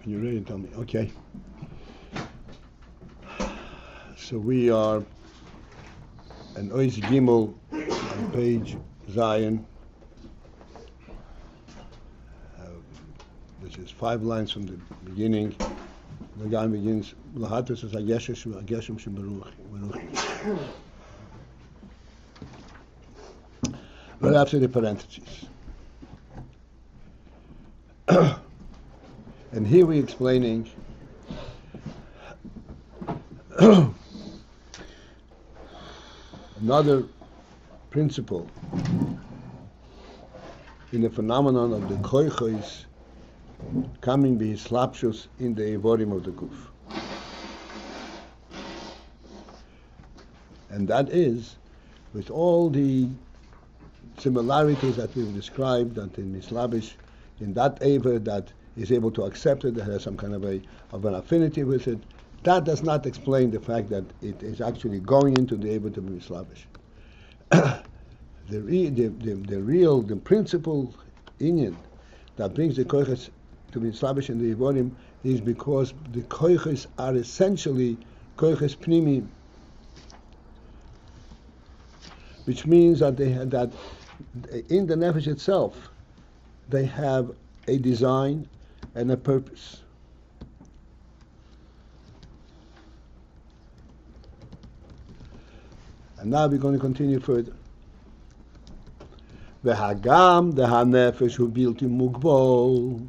Can you read and tell me? Okay. So we are an Ois Gimel on page Zion, which is 5 lines from the beginning. The guy begins, velehatfis is Ageshem Sheberuch. Right after the parentheses. And here we're explaining another principle in the phenomenon of the koichos coming be slapshus in the evorim of the guf. And that is, with all the similarities that we've described, that in mislabish, in that aver that is able to accept it, that has some kind of an affinity with it, that does not explain the fact that it is actually going into the aver to be mislabish. The principal Ayin that brings the koiches to be mislabish in the evorim is because the koiches are essentially koiches pnimi'im, which means that they have that in the nefesh itself they have a design and a purpose. And now we're going to continue further. V'hagam dehanefesh hu bilti mugbal.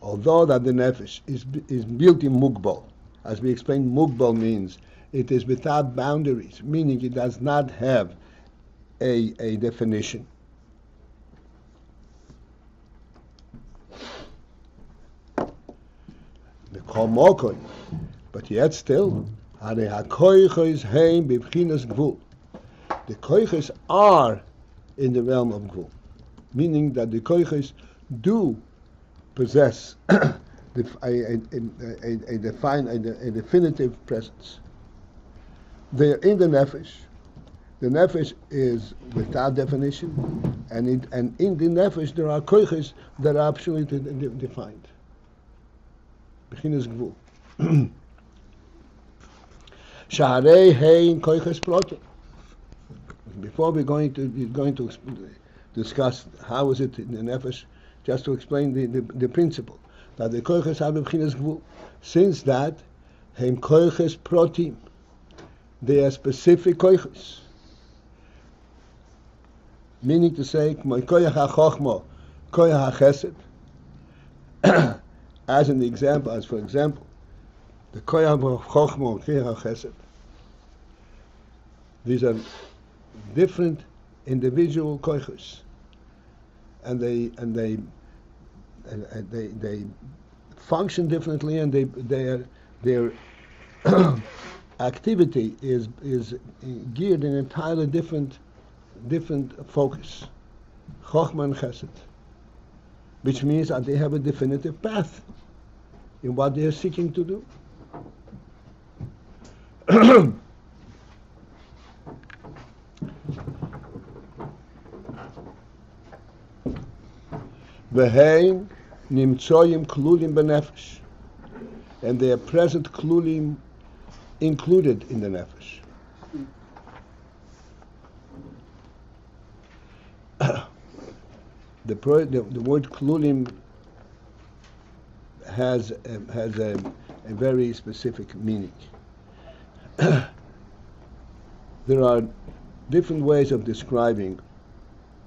Although that the nefesh is bilti mugbal, as we explained, mugbal means it is without boundaries, meaning it does not have a definition. But yet still, the koiches are in the realm of gvul, meaning that the koiches do possess a definitive presence. They are in the nefesh. The nefesh is without definition, and in the nefesh there are koiches that are absolutely defined. Beginner's gvul. Shaharei hein koiches protim. Before we're going to discuss how is it in the nefesh, just to explain the principle that the koiches have beginner's gvul. Since that, hein koiches protim, they are specific koiches. Meaning to say, koyach ha-chochma, koyach ha-chesed. As an example, for example, the koyach ha-chochma and koyach ha-chesed. These are different individual koiches, and they function differently, and their activity is geared in entirely different focus, Chochmah and Chesed, which means that they have a definitive path in what they are seeking to do. V'hein nimtzoyim klulim b'nefesh, and they are present klulim included in the nefesh. The word klulim has a very specific meaning. There are different ways of describing,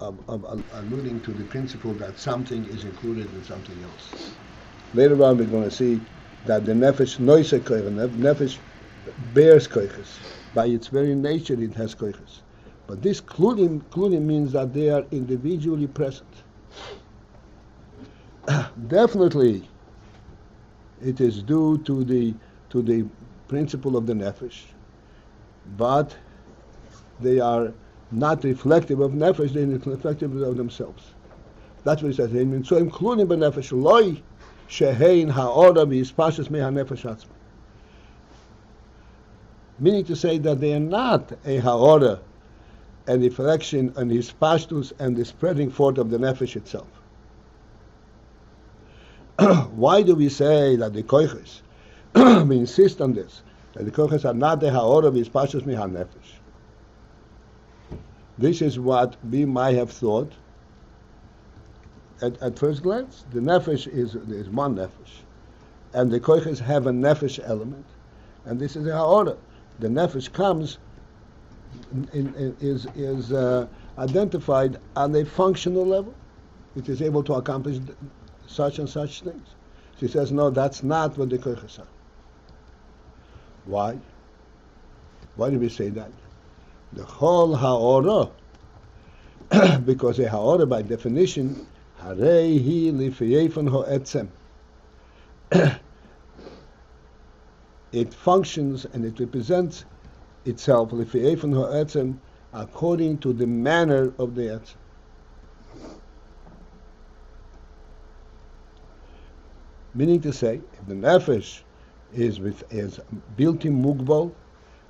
of alluding to the principle that something is included in something else. Later on, we're going to see that the nefesh noise koiches, nefesh bears koiches. By its very nature, it has koiches. But this klulim means that they are individually present. Definitely, it is due to the principle of the nefesh, but they are not reflective of nefesh; they are reflective of themselves. That's what it says. So including the nefesh, loy shehein haora v'ispashus me hanefesh atzma. Meaning to say that they are not a haora, a reflection on his pashtus and the spreading forth of the nefesh itself. Why do we say that the koiches, we insist on this, that the koiches are not the ha'ora v'hispashus mihanefesh? This is what we might have thought at first glance. The nefesh is one nefesh, and the koiches have a nefesh element, and this is a ha'ora. The nefesh comes is identified on a functional level. It is able to accomplish such and such things. She says, no, that's not what the koiches are. Why? Why do we say that? The whole ha'ora, because a ha'ora by definition, harei hi lifiyefon ha'etzem. It functions and it represents itself lifiyefon ha'etzem according to the manner of the etzem. Meaning to say, if the nefesh is bilti mugbal,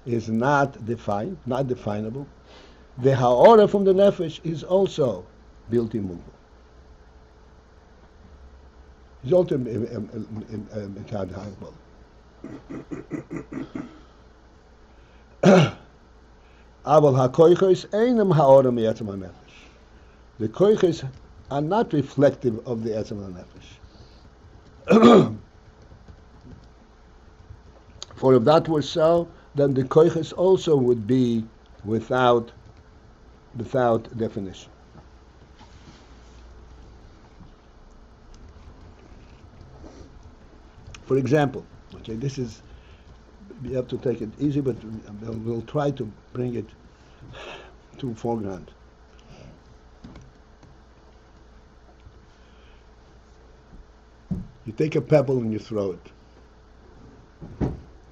is not defined, not definable, the ha'ora from the nefesh is also bilti mugbal. It's also intangible. Aval ha'koiches einam ha'ora mi'etzem ha'nefesh. The koiches are not reflective of the etzem ha'nefesh. For if that were so, then the koiches also would be without definition. For example, okay, this is, we have to take it easy, but we'll try to bring it to foreground. You take a pebble and you throw it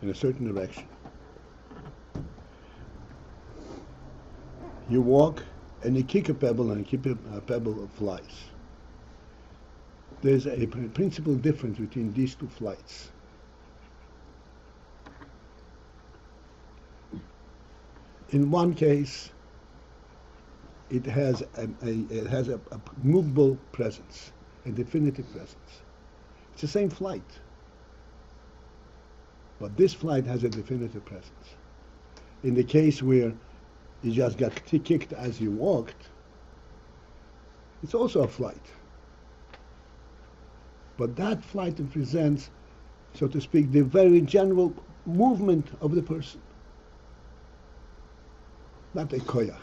in a certain direction. You walk and you kick a pebble and a pebble flies. There's a principal difference between these two flights. In one case, it has a movable presence, a definitive presence. It's the same flight, but this flight has a definitive presence. In the case where you just got kicked as you walked, it's also a flight. But that flight represents, so to speak, the very general movement of the person, not a koyach.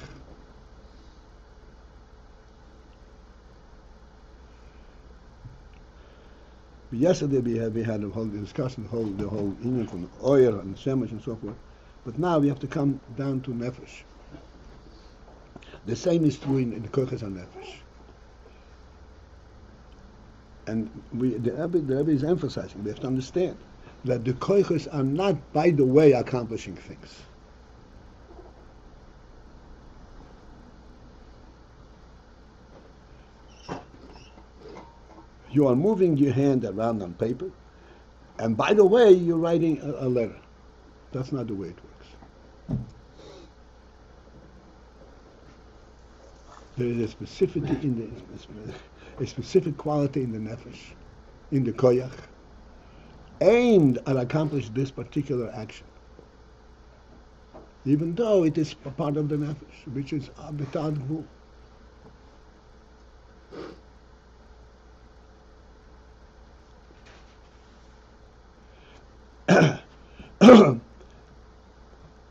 Yesterday we had a whole discussion, the whole Ayin from oil and shemesh and so forth. But now we have to come down to nefesh. The same is true in the koiches and nefesh. And the Rebbe is emphasizing, we have to understand that the koiches are not, by the way, accomplishing things. You are moving your hand around on paper, and by the way, you're writing a letter. That's not the way it works. There is a specificity in a specific quality in the nefesh, in the koyach, aimed at accomplish this particular action, even though it is a part of the nefesh, which is betad gvul.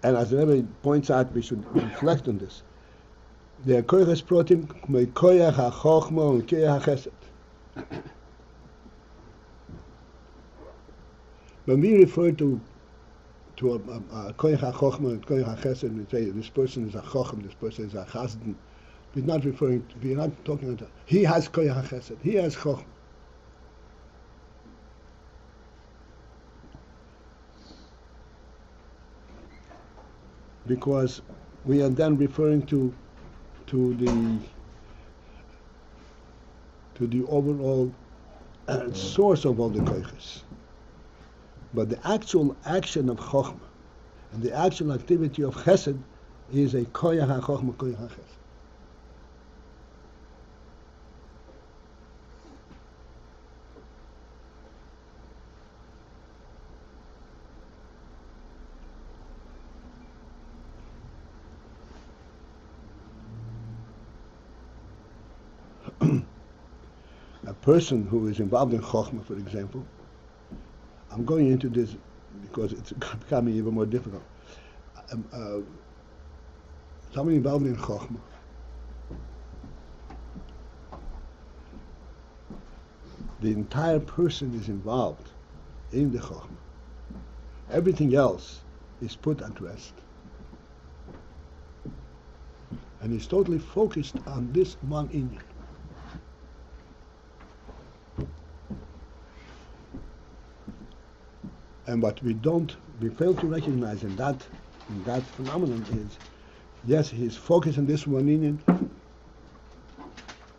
And as the Rebbe points out, we should reflect on this. The koyach protim me koyach hachochma and koyach hachesed. When we refer to a koyach hachochma and koyach hachesed, we say this person is a chochem, this person is a chasden. We're not talking about he has koyach hachesed, he has chochem. Because we are then referring to the overall source of all the koiches. But the actual action of chokhmah and the actual activity of chesed is a koyach ha-chokhmah, koyach ha-chesed. A person who is involved in Chokhmah, for example, I'm going into this because it's becoming even more difficult. Someone involved in Chokhmah, the entire person is involved in the Chokhmah. Everything else is put at rest. And he's totally focused on this one Inyan. And what we fail to recognize in that phenomenon is, yes, he's focused on this one Inyan.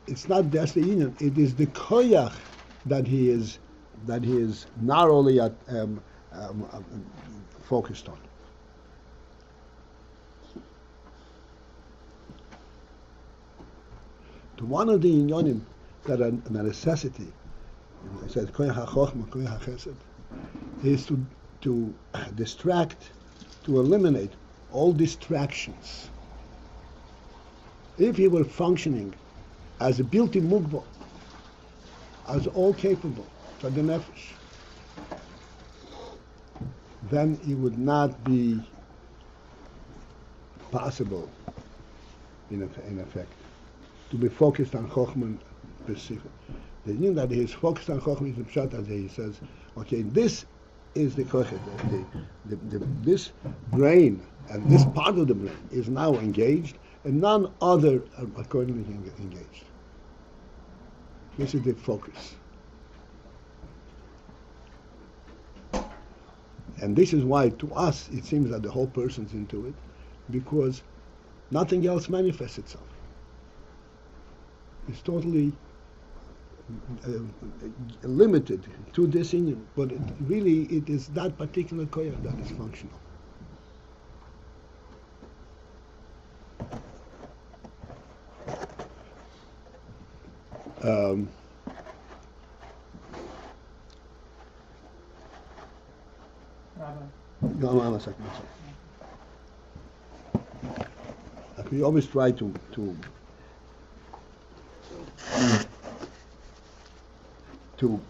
It's not just the Inyan, it is the koyach that he is narrowly focused on. To one of the inyanim that are a necessity, it says koyach ha-chochma, koyach ha-chesed, is to distract, to eliminate all distractions. If he were functioning as a bilti mugbo, as all capable for the nefesh, then it would not be possible, in effect, to be focused on Chochmah specific. The thing that he is focused on Chochmah is the pshat, as he says, okay, this is the koyach, this brain and this part of the brain is now engaged, and none other are accordingly engaged. This is the focus. And this is why, to us, it seems that the whole person's into it, because nothing else manifests itself. It's totally limited to this inyan, but it is that particular koyach that is functional. Go on a second. We always try to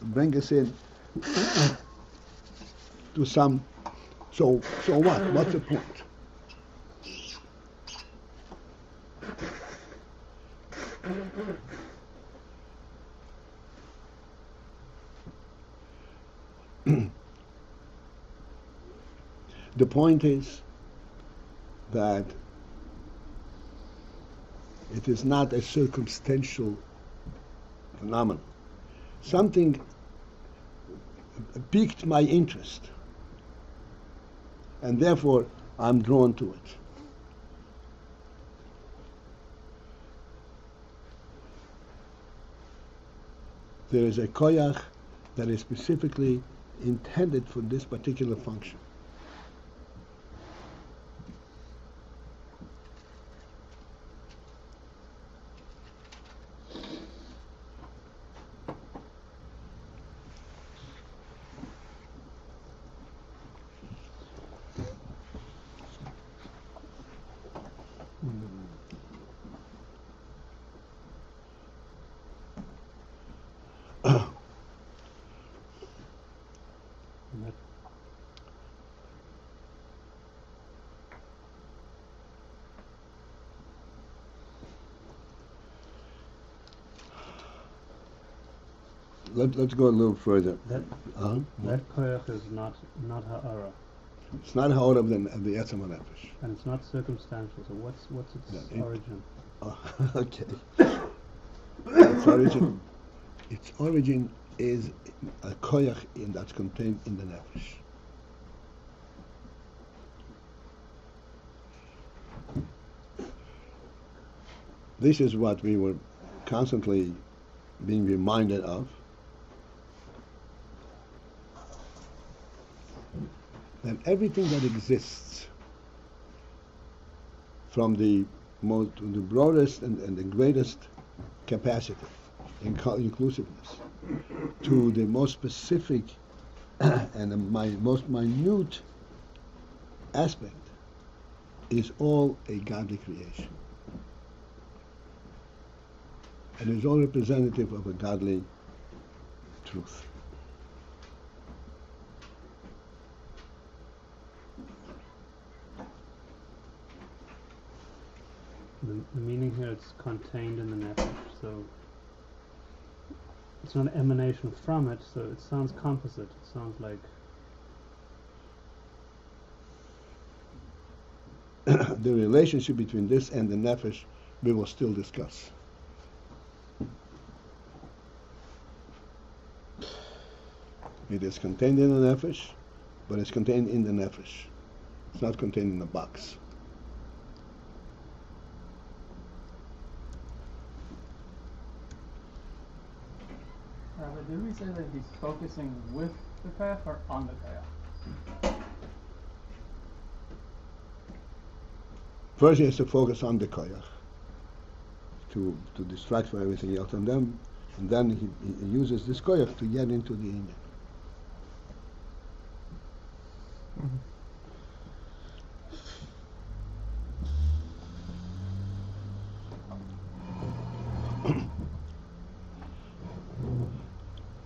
bring us in to some. So what? What's the point? The point is that it is not a circumstantial phenomenon. Something piqued my interest, and therefore I'm drawn to it. There is a koyach that is specifically intended for this particular function. Let's go a little further. That koyach is not ha'ara. It's not ha'ara of the Etzem HaNefesh. And it's not circumstantial. So what's its origin? Okay. Its origin is a koyach that's contained in the nefesh. This is what we were constantly being reminded of. That everything that exists, from the broadest and the greatest capacity, inclusiveness, to the most specific and the most minute aspect, is all a godly creation. and is all representative of a godly truth. The meaning here, it's contained in the nefesh, so it's not an emanation from it, so it sounds composite. It sounds like the relationship between this and the nefesh we will still discuss. It is contained in the nefesh, but it's contained in the nefesh. It's not contained in a box. Rabbi, did we say that he's focusing with the koyach or on the koyach? First he has to focus on the koyach to distract from everything else, and then he uses this koyach to get into the Ayin.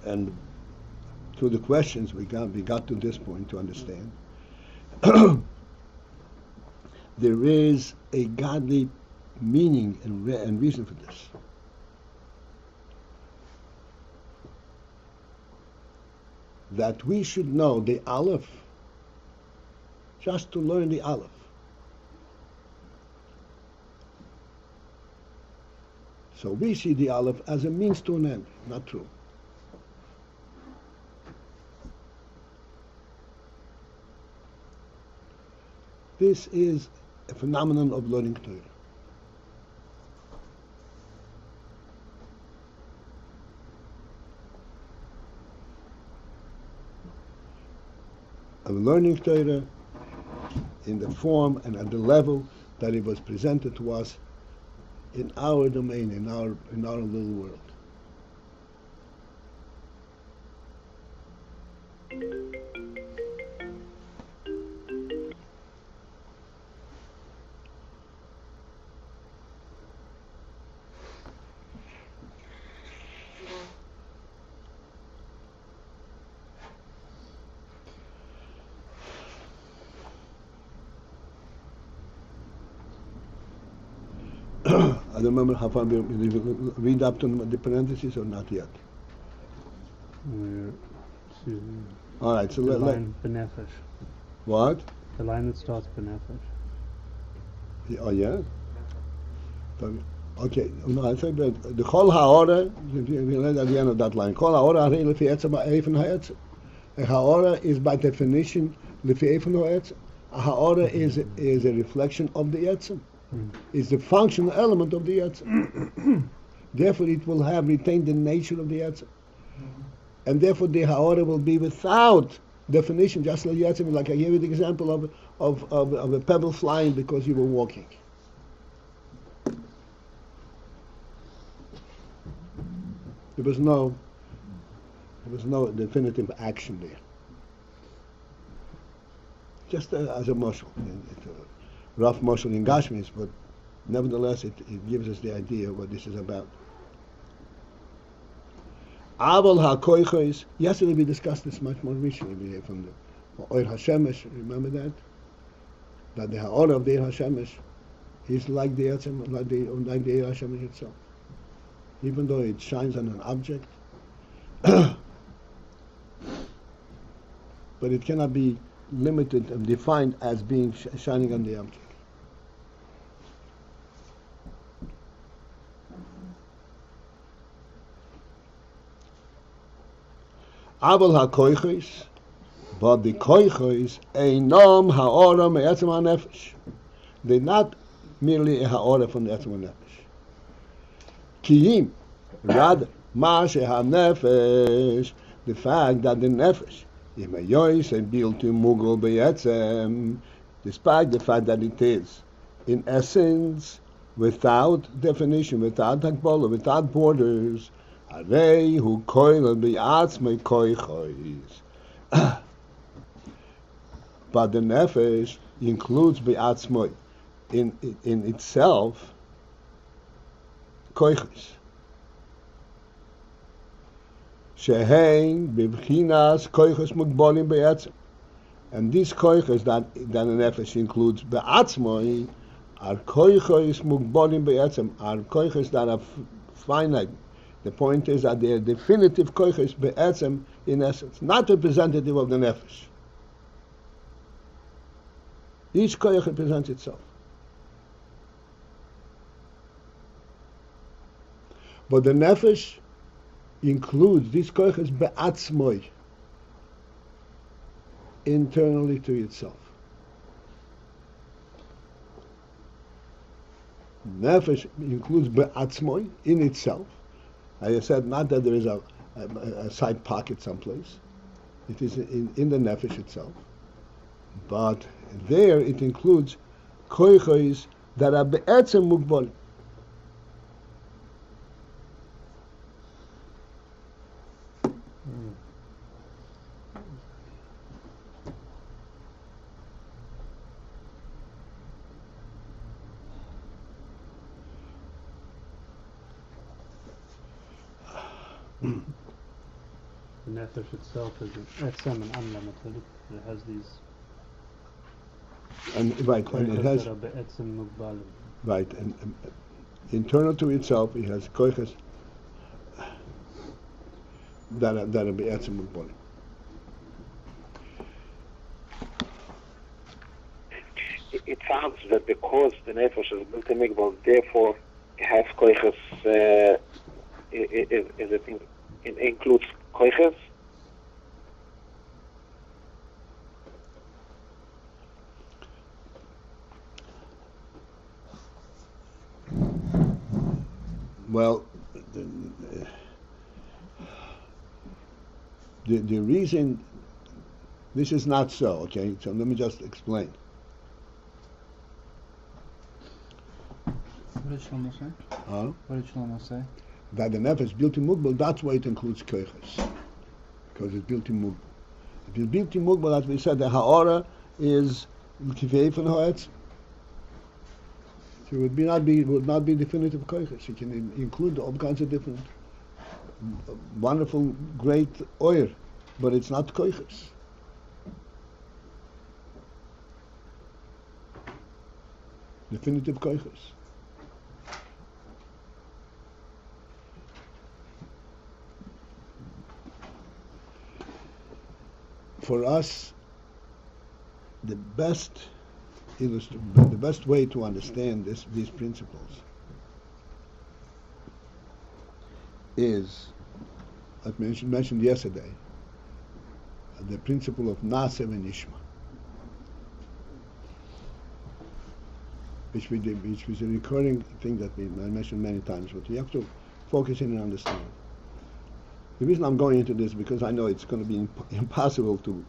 And through the questions we got to this point to understand there is a godly meaning and reason for this. That we should know the Aleph, just to learn the Aleph. So we see the Aleph as a means to an end, not true. This is a phenomenon of learning Torah. Of learning Torah in the form and at the level that it was presented to us in our domain, in our little world. I don't remember how far we read up to the parentheses or not yet. we're to All right, so the let line benefesh. what? The line that starts benefesh. Oh yeah. Okay. No, I think that the Chol Haora. You read at the end of that line. Chol Haora Harei Lefi Etzem Ha'efen Ha'etzem. A Haora is by definition Lefi Efen Ha'etzem. A Haora is a reflection of the Etzem. It's the functional element of the Etzem. Therefore, it will have retained the nature of the Etzem. And therefore, the Haora will be without definition, just like Etzem. Like I gave you the example of a pebble flying because you were walking. There was no definitive action there. Just as a muscle. It's a rough muscle in Gashmis, but nevertheless it gives us the idea of what this is about. Aval HaKoichos, yesterday we discussed this much more recently from the Oir HaShemesh, remember that? That the Ha'or of the Oir HaShemesh is like the Etzem, like the Oir HaShemesh itself. Even though it shines on an object, but it cannot be limited and defined as being shining on the object. Aval HaKoichos, but the Koichos einam ha'ora me'etzem ha'nefesh. They're not merely a ha'ora from the etzem ha'nefesh. Kiyim, rather, ma she'ha'nefesh, the fact that the nefesh, imayois and built to mugol be'etzem, despite the fact that it is, in essence, without definition, without hakbola, without borders, arei hu koil be'atzmei koichos. But the nefesh includes be'atzmei in itself koichos. Shehein bivchinas koiches mugbolim be'etzem. And these koiches that the nefesh includes be'atzmoi are koiches mugbolim be'etzem, are koiches that are finite. The point is that they are definitive koiches be'etzem in essence, not representative of the nefesh. Each koich represents itself. But the nefesh includes these koiches be'atzmoi, internally to itself. Nefesh includes be'atzmoi, in itself. As I said, not that there is a side pocket someplace. It is in the nefesh itself. But there it includes koiches that are be'etzem mugbol. The nefesh itself is etzem and unlimited. It has these. And it has that are be'etzem mugbalim. right, and internal to itself, it has koiches that are be'etzem mugbolim. It sounds that because the nefesh is built in migbal, therefore it has koiches. It includes koiches. Well, the reason this is not so, okay, so let me just explain. What did Shlomo say? Huh? What did Shlomo say? That the nefesh built in mugbal, that's why it includes koiches, because it's built in mugbal. If it's built in mugbal, as we said, the ha'ora is kivei von ha'etz. So it would not be definitive koiches. It can include all kinds of different wonderful, great oil, but it's not koiches. Definitive koiches. For us, the best way to understand these principles is, as mentioned yesterday, the principle of Nase v'Nishma, which is a recurring thing that I mentioned many times, but we have to focus in and understand. The reason I'm going into this because I know it's going to be impossible to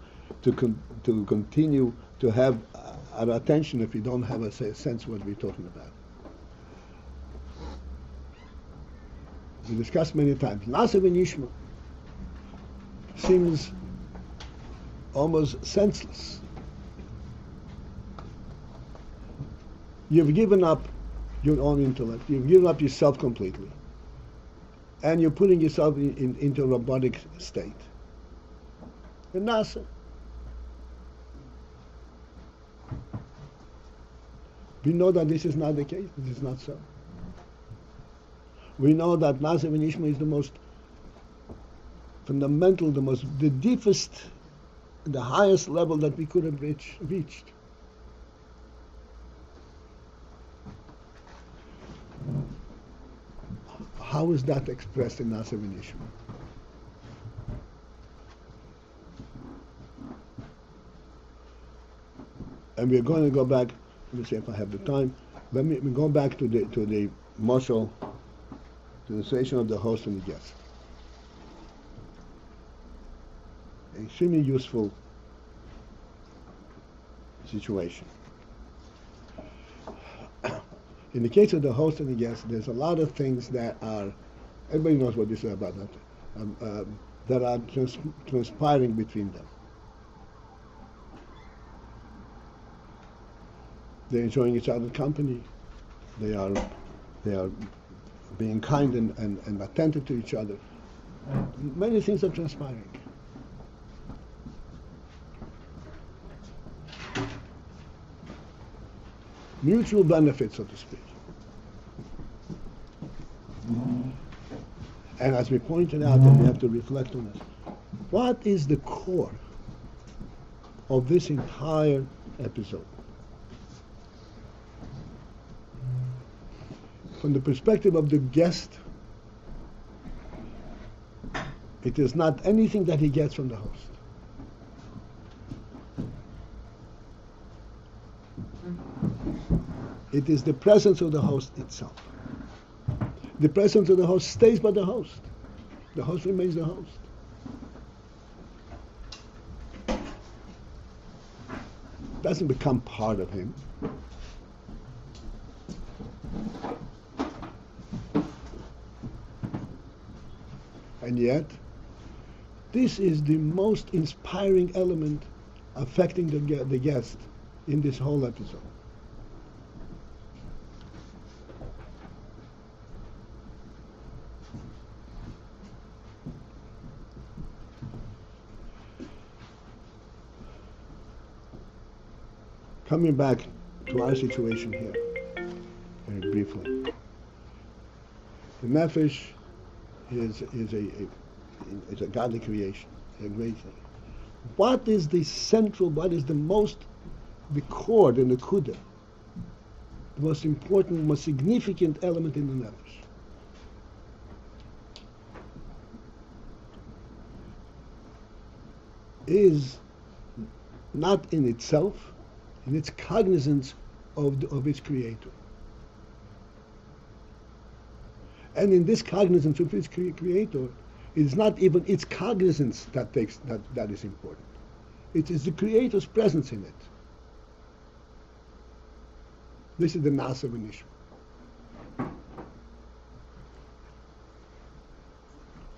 continue to have our attention if we don't have a sense of what we're talking about. We discussed many times. Nase v'Nishma seems almost senseless. You've given up your own intellect. You've given up yourself completely. And you're putting yourself into a robotic state. And Nasa. We know that this is not the case. This is not so. We know that Nasa v'Nishma is the most fundamental, the deepest, the highest level that we could have reached. How is that expressed in Nasa v'Nishma? And we're going to go back. Let me see if I have the time. Let me go back to the mashal, to the situation of the host and the guest. Extremely useful situation. In the case of the host and the guest, there's a lot of things that are, everybody knows what this is about, that are transpiring between them. They're enjoying each other's company. They are being kind and attentive to each other. Many things are transpiring. Mutual benefit, so to speak. And as we pointed out, and we have to reflect on this, what is the core of this entire episode? From the perspective of the guest, it is not anything that he gets from the host. It is the presence of the host itself. The presence of the host stays by the host. The host remains the host. Doesn't become part of him. And yet, this is the most inspiring element affecting the guest in this whole episode. Coming back to our situation here, very briefly. The nefesh is a godly creation, a great thing. What is the central, what is the core, the nekuda, the most important, most significant element in the nefesh? Is not in itself, in its cognizance of its creator. And in this cognizance of its creator, it is not even its cognizance that is important. It is the creator's presence in it. This is the nasa of an issue.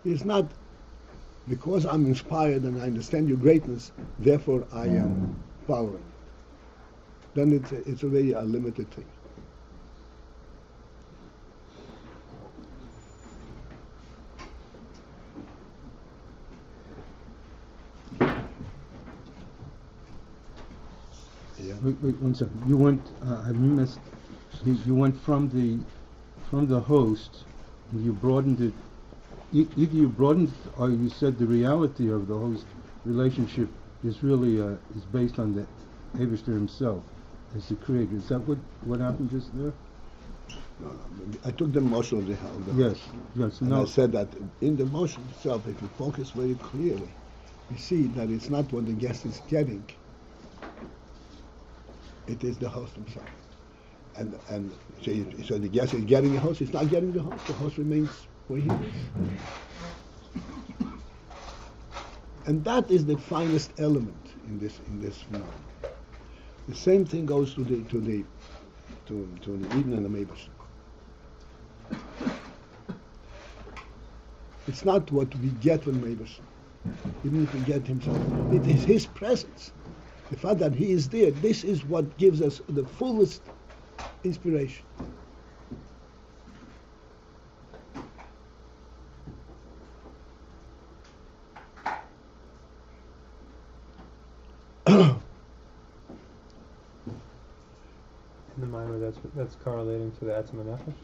It's not because I'm inspired and I understand your greatness, therefore I am following. Then it's already a limited thing. Yeah. Wait 1 second. You went. I missed. You went from the host. And you broadened it. Either you broadened it, or you said the reality of the host relationship is really is based on the Eibishter himself as the creator. Is that what happened just there? No, I took the motion of the Yes. host. Yes. And No. I said that in the motion itself, if you focus very clearly, you see that it's not what the guest is getting. It is the host himself. And so the guest is getting the host, he's not getting the host. The host remains where he is. And that is the finest element in this phenomenon. The same thing goes to the Eden and the Meibush. It's not what we get from Meibush, even if we get himself. It is his presence. The fact that he is there, this is what gives us the fullest inspiration. In the mind, that's correlating to the Atzma Nefesh?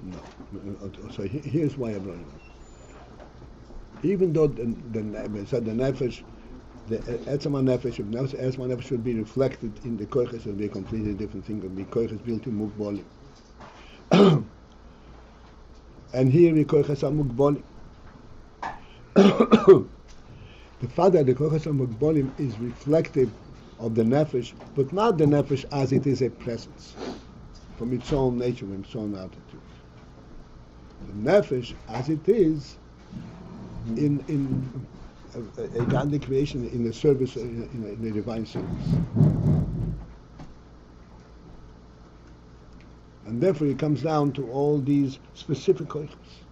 No. So here's why I brought it up. Even though the nefesh, the etzema nefesh, etzema nefesh should be reflected in the koiches, it would be a completely different thing. It would be koiches built in mukbolim. And here the koiches are mukbolim. The fact that the koiches are mukbolim is reflective of the nefesh, but not the nefesh as it is a presence, from its own nature, from its own attitude. The nefesh as it is in a godly creation, in the service, in the divine service. And therefore it comes down to all these specific koiches.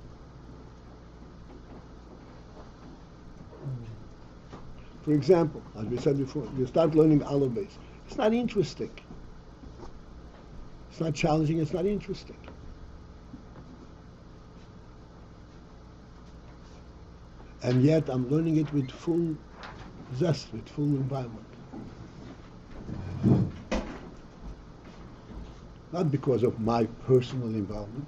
For example, as we said before, you start learning AyinBase. It's not interesting. It's not challenging, it's not interesting. And yet I'm learning it with full zest, with full environment. Not because of my personal involvement.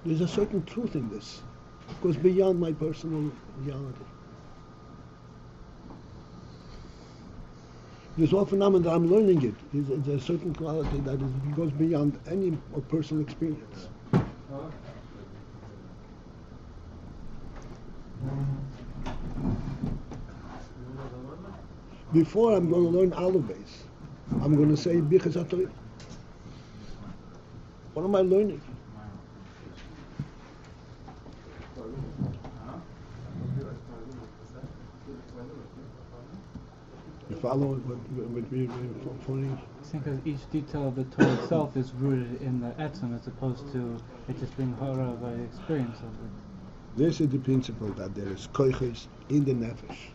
There's a certain truth in this. It goes beyond my personal reality. There's one phenomenon that I'm learning it. There's a certain quality that goes beyond any personal experience. Before I'm going to learn AyinBase, I'm going to say Bichas HaTorah. What am I learning? You follow what we're phoning? Because each detail of the Torah itself is rooted in the etzem, as opposed to it just being hara by the experience of it. This is the principle that there is koiches in the nefesh.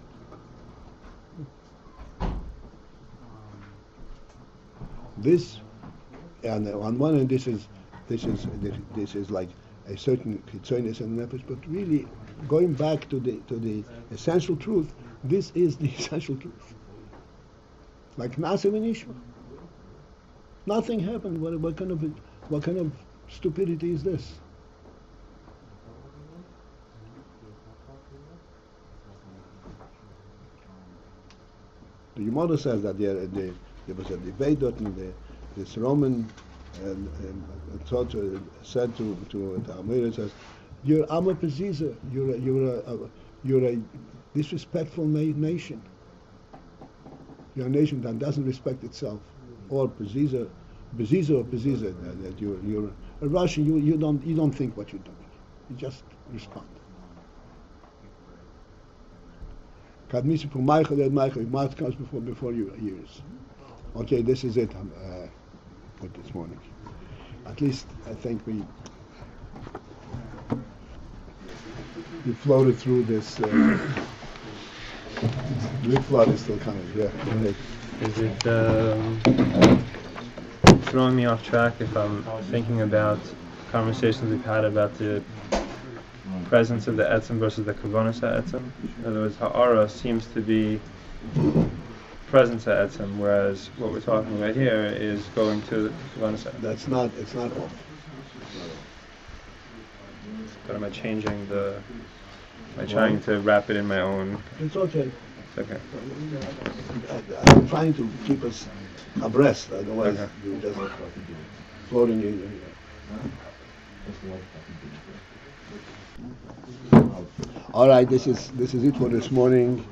This, and on one hand, this is like a certain kitzonis in the nefesh, but really going back to the essential truth, this is the essential truth. Like Nasiv and Ishma. Nothing happened. What kind of stupidity is this? The Gemara says that there was a debate and this Roman said to the Amir, says, "You're Amma Peziza. You're a disrespectful nation. You're a nation that doesn't respect itself, or Peziza, that you're a Russian. You don't think what you're doing. You just respond." Mouth comes before your ears. Okay, this is it. Put this morning. At least I think we floated through this. Big flood is still coming. Yeah. Go ahead. Is it throwing me off track if I'm thinking about conversations we've had about the presence of the etzem versus the kavonas ha'etzem? In other words, ha'ara seems to be presence ha'etzem, whereas what we're talking about here is going to the kavonas ha'etzem. It's not off. But am I changing am I trying to wrap it in my own? It's okay. It's okay. I'm trying to keep us abreast, otherwise you're just floating in. All right, this is it for this morning.